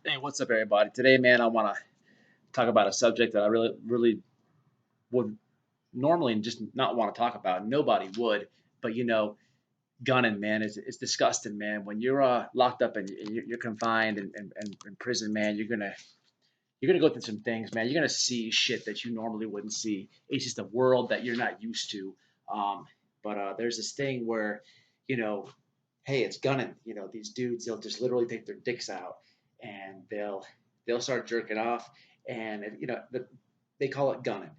Hey, what's up, everybody? Today, man, I want to talk about a subject that I really would normally just not want to talk about. Nobody would, but gunning, man, is disgusting, man. When you're locked up and you're confined and in prison, man, you're gonna go through some things, man. You're gonna see shit that you normally wouldn't see. It's just a world that you're not used to. Um, but there's this thing where, you know, hey, it's gunning. These dudes, they'll just literally take their dicks out and they'll start jerking off, and they call it gunning.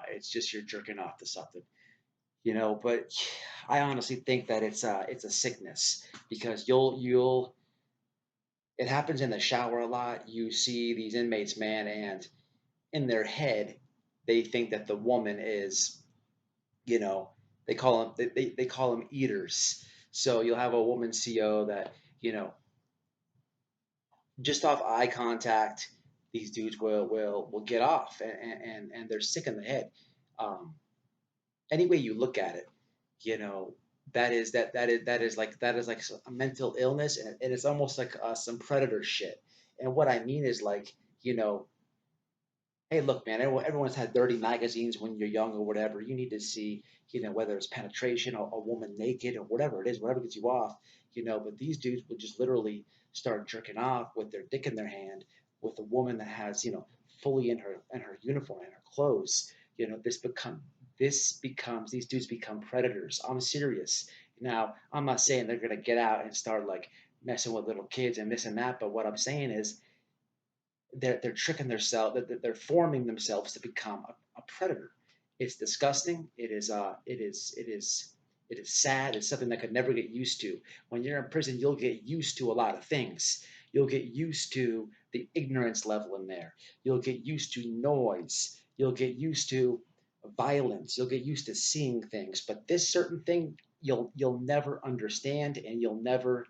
It's just you're jerking off to something, But I honestly think that it's a sickness because you'll it happens in the shower a lot. You see these inmates, man, and in their head, they think that the woman is, you know, they call them eaters. So you'll have a woman CO that, just off eye contact, these dudes will get off, and they're sick in the head. Um, any way you look at it, you know, that is like a mental illness, and it's almost like some predator shit. And what I mean is like, you know, hey, look, man, everyone's had dirty magazines when you're young or whatever. You need to see, whether it's penetration or a woman naked or whatever it is, whatever gets you off, But these dudes will just literally start jerking off with their dick in their hand with a woman that has, fully in her uniform and her clothes. This becomes these dudes become predators. I'm serious. Now, I'm not saying they're gonna get out and start like messing with little kids and this and that, but what I'm saying is they're tricking themselves, they're forming themselves to become a predator. It's disgusting. It is sad. It's something that could never get used to. When you're in prison, you'll get used to a lot of things. You'll get used to the ignorance level in there. You'll get used to noise. You'll get used to violence. You'll get used to seeing things. But this certain thing, you'll never understand, and you'll never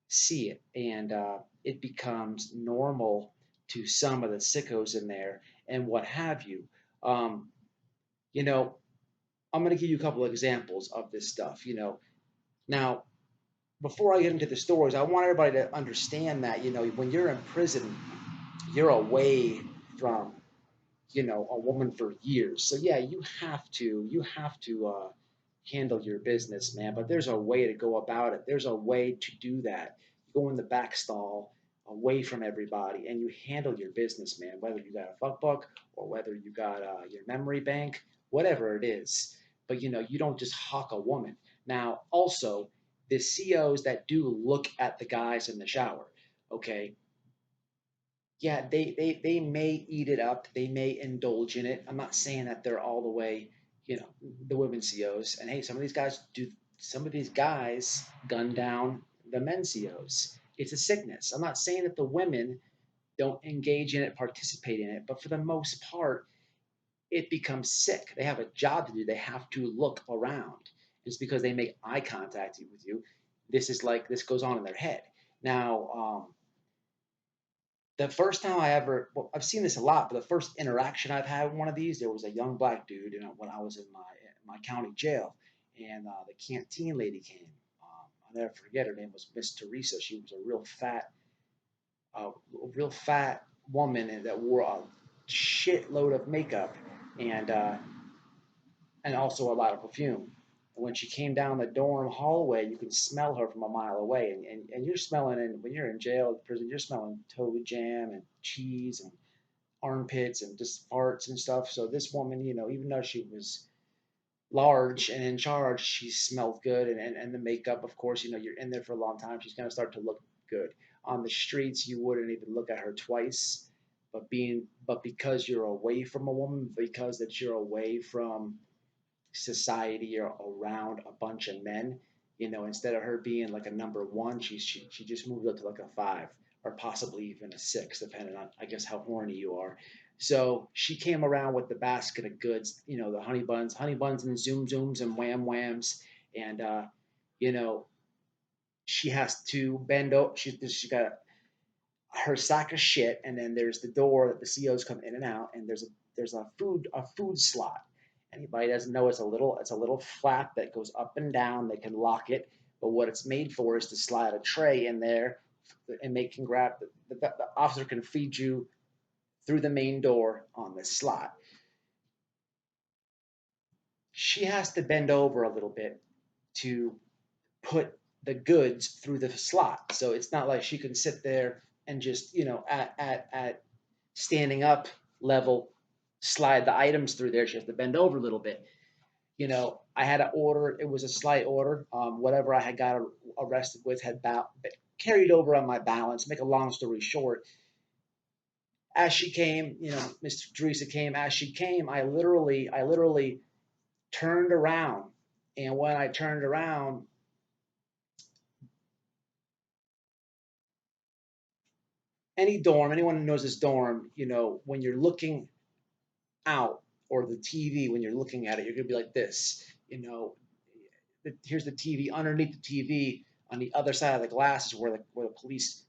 see it, and it becomes normal to some of the sickos in there and what have you. Um, you know, I'm going to give you a couple of examples of this stuff. Now, before I get into the stories, I want everybody to understand that when you're in prison, you're away from a woman for years. So yeah, you have to handle your business, man. But there's a way to go about it. There's a way to do that. You go in the back stall, away from everybody, and you handle your business, man. Whether you got a fuck book or whether you got your memory bank, whatever it is. But you don't just hawk a woman. Now, also, the COs that do look at the guys in the shower, okay, yeah, they may eat it up, they may indulge in it. I'm not saying that they're all the way, the women COs. And hey, some of these guys gun down the men COs. It's a sickness. I'm not saying that the women don't engage in it, participate in it, but for the most part, it becomes sick. They have a job to do. They have to look around. It's because they make eye contact with you. This goes on in their head. Now, the first time well, I've seen this a lot, but the first interaction I've had with one of these, there was a young black dude, when I was in my county jail, and the canteen lady came. I'll never forget, her name was Miss Teresa. She was a real fat woman, and that wore a shitload of makeup, and uh, and also a lot of perfume. And when she came down the dorm hallway, you can smell her from a mile away. And you're smelling, and when you're in jail, prison, you're smelling toe jam and cheese and armpits and just farts and stuff. So this woman, even though she was large and in charge, she smelled good. And the makeup, of course, you're in there for a long time. She's going to start to look good. On the streets, you wouldn't even look at her twice. But because you're away from a woman, because that you're away from society or around a bunch of men. Instead of her being like a number one, she just moved up to like a five or possibly even a six, depending on, I guess, how horny you are. So she came around with the basket of goods, the honey buns and zoom zooms and wham whams, and you know she has to bend over. She got her sack of shit, and then there's the door that the COs come in and out, and there's a food slot. Anybody doesn't know, it's a little flap that goes up and down. They can lock it, but what it's made for is to slide a tray in there, and they can grab the officer can feed you through the main door on the slot. She has to bend over a little bit to put the goods through the slot. So it's not like she can sit there and just, at standing up level, slide the items through there. She has to bend over a little bit. I had to order, it was a slight order. Whatever I had got arrested with had carried over on my balance. Make a long story short, as she came, Miss Teresa came, as she came, I literally turned around. And when I turned around, any dorm, anyone who knows this dorm, when you're looking out, or the TV, when you're looking at it, you're gonna be like this. Here's the TV. Underneath the TV, on the other side of the glass, is where the police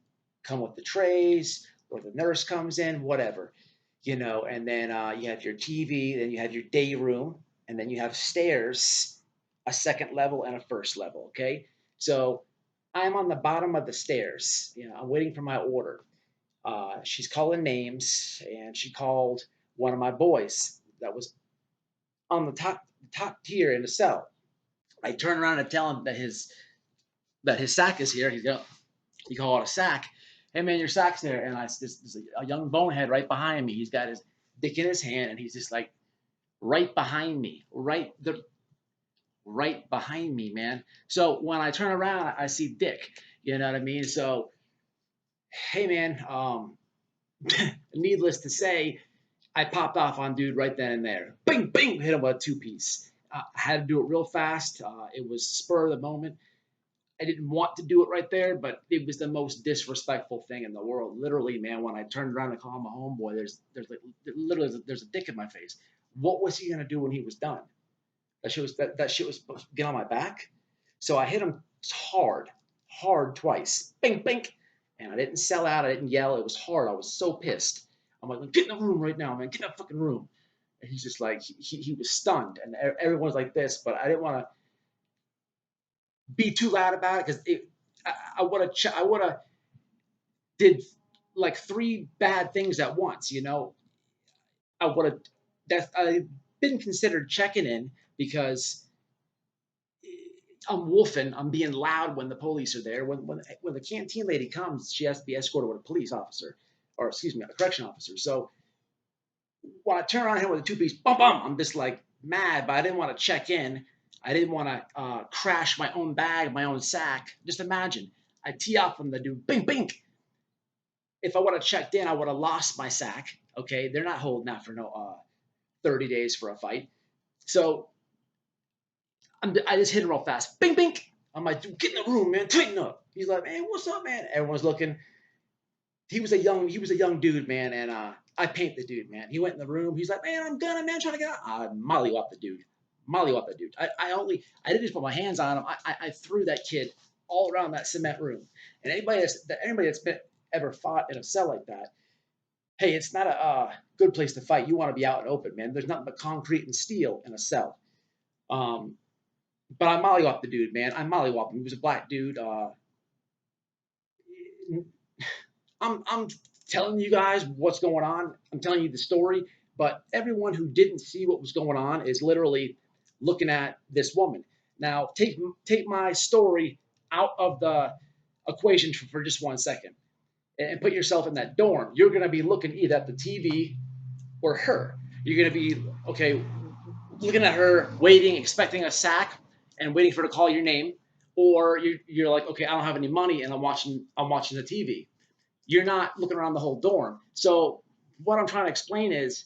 come with the trays, or the nurse comes in, whatever. And then you have your TV, then you have your day room, and then you have stairs, a second level and a first level. Okay, so I'm on the bottom of the stairs. I'm waiting for my order. She's calling names, and she called one of my boys that was on the top tier in the cell. I turn around and tell him that his sack is here. He called it a sack. Hey man, your sack's there. And there's a young bonehead right behind me. He's got his dick in his hand, and he's just like right behind me, right behind me, man. So when I turn around, I see Dick. You know what I mean? So hey man, needless to say, I popped off on dude right then and there. Bing, bing, hit him with a two-piece. I had to do it real fast. It was spur of the moment. I didn't want to do it right there, but it was the most disrespectful thing in the world. Literally, man, when I turned around to call him a homeboy, there's a dick in my face. What was he gonna do when he was done? That shit was supposed to get on my back. So I hit him hard twice. Bing, bing. And I didn't sell out. I didn't yell. It was hard. I was so pissed. I'm like, get in the room right now, man. Get in that fucking room. And he's just like, he was stunned. And everyone's like this, but I didn't want to be too loud about it, because I would have did like three bad things at once. I would have, I've been considered checking in, because I'm wolfing. I'm being loud when the police are there. When the canteen lady comes, she has to be escorted with a police officer, or excuse me, a correction officer. So when I turn around here with a two-piece, bum bum, I'm just like mad, but I didn't want to check in. I didn't want to crash my own bag, my own sack. Just imagine, I tee off from the dude, bing bing. If I would have checked in, I would have lost my sack. Okay, they're not holding out for no 30 days for a fight. So I just hit him real fast, bing bing. I'm like, dude, get in the room, man, tighten up. He's like, man, what's up, man? Everyone's looking. He was a young dude, man, and I paint the dude, man. He went in the room. He's like, man, I'm gonna, man, trying to get out. I mollywop the dude. Mollywop the dude. I didn't just put my hands on him. I threw that kid all around that cement room. And anybody that's ever fought in a cell like that, hey, it's not a good place to fight. You want to be out and open, man. There's nothing but concrete and steel in a cell. Um, but I mollywopped the dude, man. I mollywopped him. He was a black dude. I'm telling you guys what's going on. I'm telling you the story, but everyone who didn't see what was going on is literally looking at this woman. Now, take my story out of the equation for just 1 second, and put yourself in that dorm. You're going to be looking either at the TV or her. You're going to be, okay, looking at her, waiting, expecting a sack, and waiting for her to call your name, or you're like, okay, I don't have any money, and I'm watching the TV. You're not looking around the whole dorm. So what I'm trying to explain is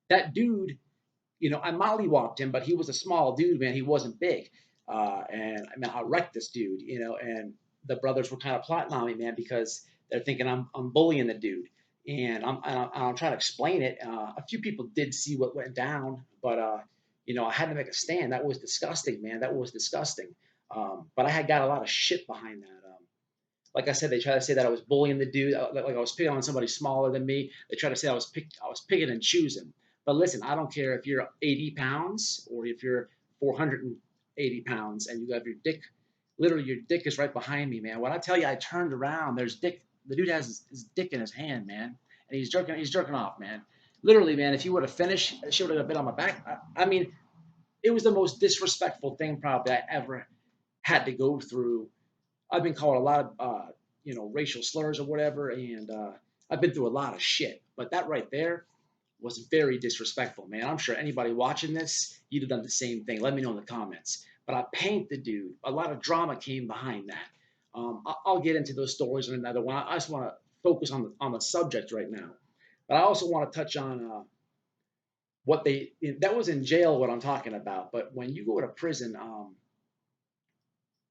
that dude, I mollywopped him, but he was a small dude, man. He wasn't big. And I mean, I wrecked this dude, and the brothers were kind of plotting on me, man, because they're thinking I'm bullying the dude. And I'm trying to explain it. A few people did see what went down, but, I had to make a stand. That was disgusting, man. That was disgusting. But I had got a lot of shit behind that. Like I said, they try to say that I was bullying the dude, like I was picking on somebody smaller than me. They try to say I was picking and choosing. But listen, I don't care if you're 80 pounds or if you're 480 pounds and you have your dick, literally your dick is right behind me, man. When I tell you I turned around, there's dick The dude has his dick in his hand, man, and he's jerking off, man. Literally, man. If he would have finished, she would have been on my back. I mean, it was the most disrespectful thing probably I ever had to go through. I've been called a lot of racial slurs or whatever, and I've been through a lot of shit. But that right there was very disrespectful, man. I'm sure anybody watching this, you'd have done the same thing. Let me know in the comments. But I paint the dude. A lot of drama came behind that. I'll get into those stories in another one. I just want to focus on the subject right now. But I also want to touch on what they that was in jail. What I'm talking about. But when you go to prison,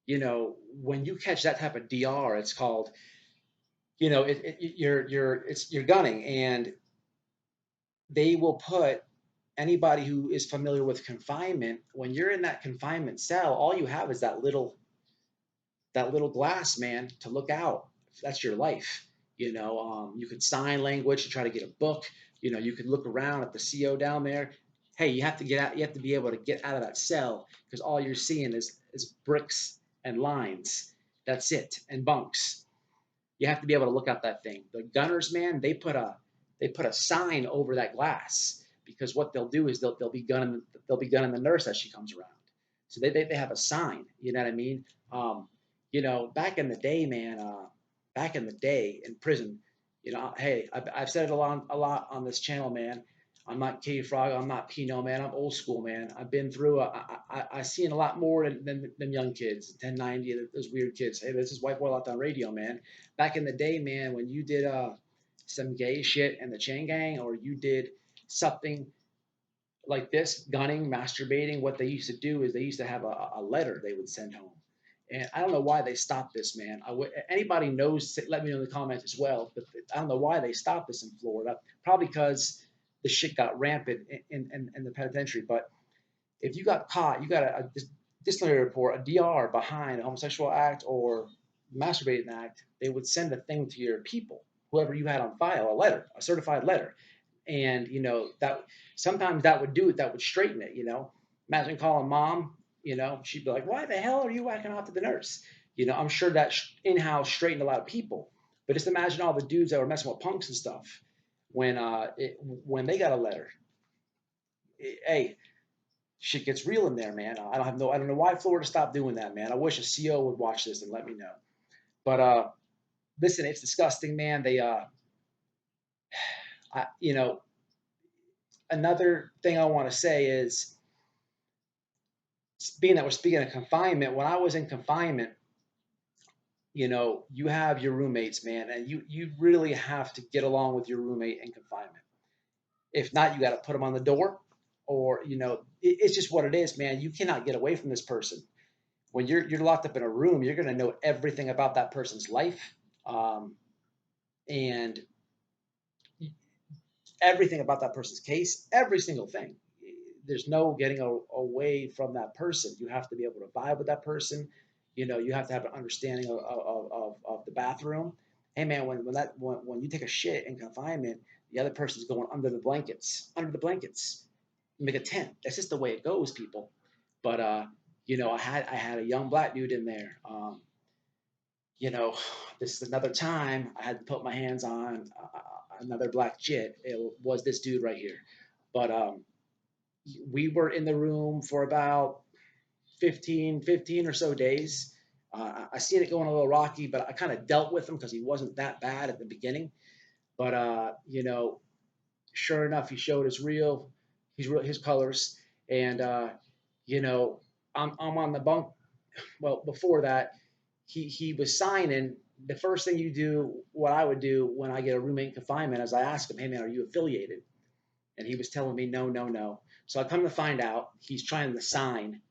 when you catch that type of DR, it's called, you're gunning, and they will put anybody who is familiar with confinement. When you're in that confinement cell, all you have is that little glass, man, to look out. That's your life. You could sign language to try to get a book. You could look around at the CO down there. Hey, you have to get out. You have to be able to get out of that cell because all you're seeing is bricks and lines. That's it, and bunks. You have to be able to look out that thing. The gunners, man, they put a sign over that glass because what they'll do is they'll be gunning the nurse as she comes around. So they have a sign. You know what I mean? Back in the day, man. Back in the day in prison, hey, I've said it a lot on this channel, man. I'm not K Frog. I'm not Pino, man. I'm old school, man. I've been through. I've seen a lot more than young kids. 1090, those weird kids. Hey, this is White Boy Lockdown Radio, man. Back in the day, man, when you did some gay shit in the chain gang, or you did something like this, gunning, masturbating, what they used to do is they used to have a letter they would send home. And I don't know why they stopped this, man. Anybody knows, let me know in the comments as well. But I don't know why they stopped this in Florida. Probably because the shit got rampant in the penitentiary. But if you got caught, you got a disciplinary report, a DR behind a homosexual act or masturbating act, they would send a thing to your people, whoever you had on file, a letter, a certified letter. And that sometimes that would do it, that would straighten it. Imagine calling mom, she'd be like, why the hell are you whacking off to the nurse? I'm sure that in-house straightened a lot of people. But just imagine all the dudes that were messing with punks and stuff when they got a letter. Hey, shit gets real in there, man. I don't know why Florida stopped doing that, man. I wish a CO would watch this and let me know. But listen, it's disgusting, man. They I, another thing I want to say is, being that we're speaking of confinement, when I was in confinement, you have your roommates, man, and you really have to get along with your roommate in confinement. If not, you got to put them on the door, or it's just what it is, man. You cannot get away from this person. When you're locked up in a room, you're going to know everything about that person's life, and everything about that person's case, every single thing. There's no getting away from that person. You have to be able to vibe with that person. You have to have an understanding of the bathroom. Hey, man, when you take a shit in confinement, the other person's going under the blankets. Under the blankets, make a tent. That's just the way it goes, people. But I had a young black dude in there. You know, this is another time I had to put my hands on another black jit. It was this dude right here. But we were in the room for about 15 or so days. I seen it going a little rocky, but I kind of dealt with him because he wasn't that bad at the beginning. But sure enough, he showed his colors, and I'm on the bunk. Well, before that, he was signing. The first thing you do, what I would do when I get a roommate in confinement, is I ask him, "Hey man, are you affiliated?" And he was telling me, "No, no, no." So I come to find out he's trying to sign.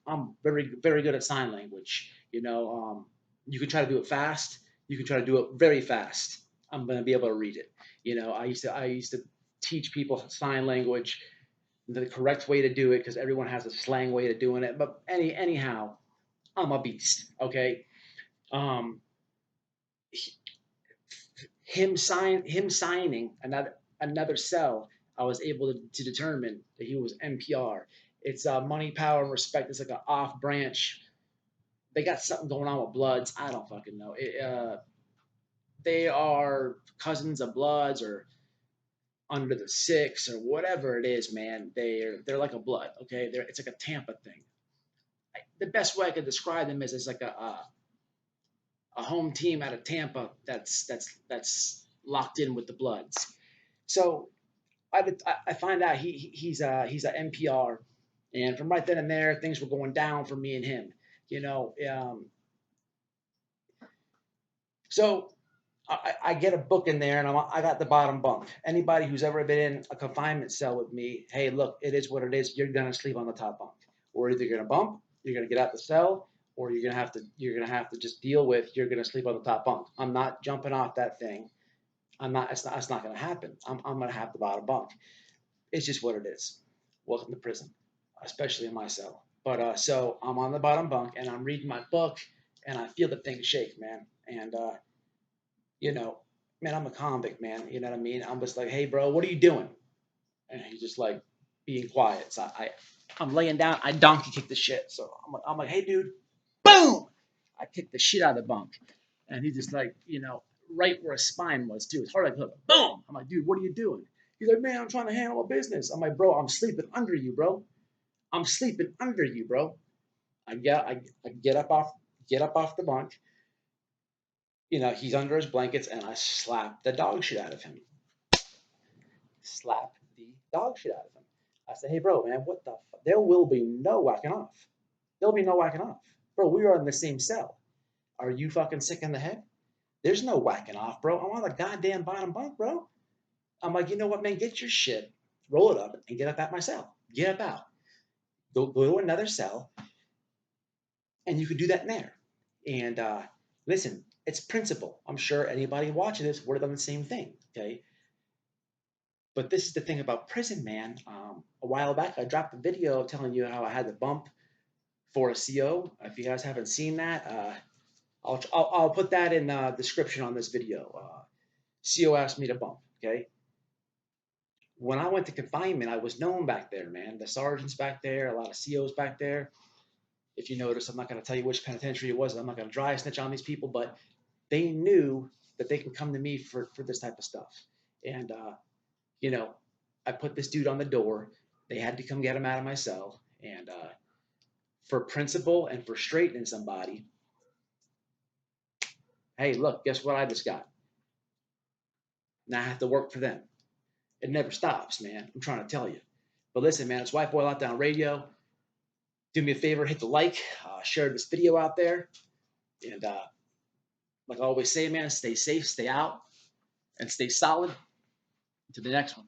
I'm very, very good at sign language. You can try to do it fast. You can try to do it very fast. I'm going to be able to read it. I used to teach people sign language, the correct way to do it, because everyone has a slang way of doing it. But anyhow, I'm a beast. Okay. Um, him signing another cell, I was able to determine that he was NPR. It's money, power, and respect. It's like an off branch. They got something going on with Bloods. I don't fucking know. they are cousins of bloods or under the six or whatever it is, man. They're like a blood. Okay, it's like a Tampa thing. The best way I could describe them is it's like a home team out of Tampa that's locked in with the Bloods. So I find out he's a NPR, and from right then and there, things were going down for me and him. You know, so I get a book in there, and I got the bottom bunk. Anybody who's ever been in a confinement cell with me, hey, look, it is what it is. You're gonna sleep on the top bunk. We're either gonna bump, you're gonna get out the cell, or you're gonna have to just deal with you're gonna sleep on the top bunk. I'm not jumping off that thing. I'm not. It's not gonna happen. I'm gonna have the bottom bunk. It's just what it is. Welcome to prison, especially in my cell. But so I'm on the bottom bunk and I'm reading my book, and I feel the thing shake, man. And you know, man, I'm a convict, man. You know what I mean? I'm just like, hey, bro, what are you doing? And he's just like being quiet. So I'm laying down. I donkey kick the shit. So I'm like, hey, dude, boom! I kicked the shit out of the bunk, and he's just like, right where his spine was too. It's hard like, boom! I'm like, dude, what are you doing? He's like, man, I'm trying to handle my business. I'm like, bro, I'm sleeping under you, bro. I'm sleeping under you, bro. I get up off the bunk. He's under his blankets, and I slap the dog shit out of him. Slap the dog shit out of him. I said, hey, bro, man, what the fuck? There will be no whacking off. There'll be no whacking off. Bro, we are in the same cell. Are you fucking sick in the head? There's no whacking off, bro. I'm on the goddamn bottom bunk, bro. I'm like, you know what, man? Get your shit, roll it up, and get up at my cell. Get up out. Go to another cell, and you can do that in there. And listen, it's principle. I'm sure anybody watching this would have done the same thing. Okay, but this is the thing about prison, man. A while back, I dropped a video telling you how I had the bump for a CO. If you guys haven't seen that, I'll put that in the description on this video. CO asked me to bump. Okay. When I went to confinement, I was known back there, man. The sergeants back there, a lot of COs back there. If you notice, I'm not going to tell you which penitentiary it was. I'm not going to dry snitch on these people, but they knew that they can come to me for this type of stuff. And, you know, I put this dude on the door. They had to come get him out of my cell. And for principle and for straightening somebody, hey, look, guess what I just got? Now I have to work for them. It never stops, man. I'm trying to tell you. But listen, man, it's White Boy Lockdown Radio. Do me a favor, hit the like, share this video out there. And like I always say, man, stay safe, stay out, and stay solid. To the next one.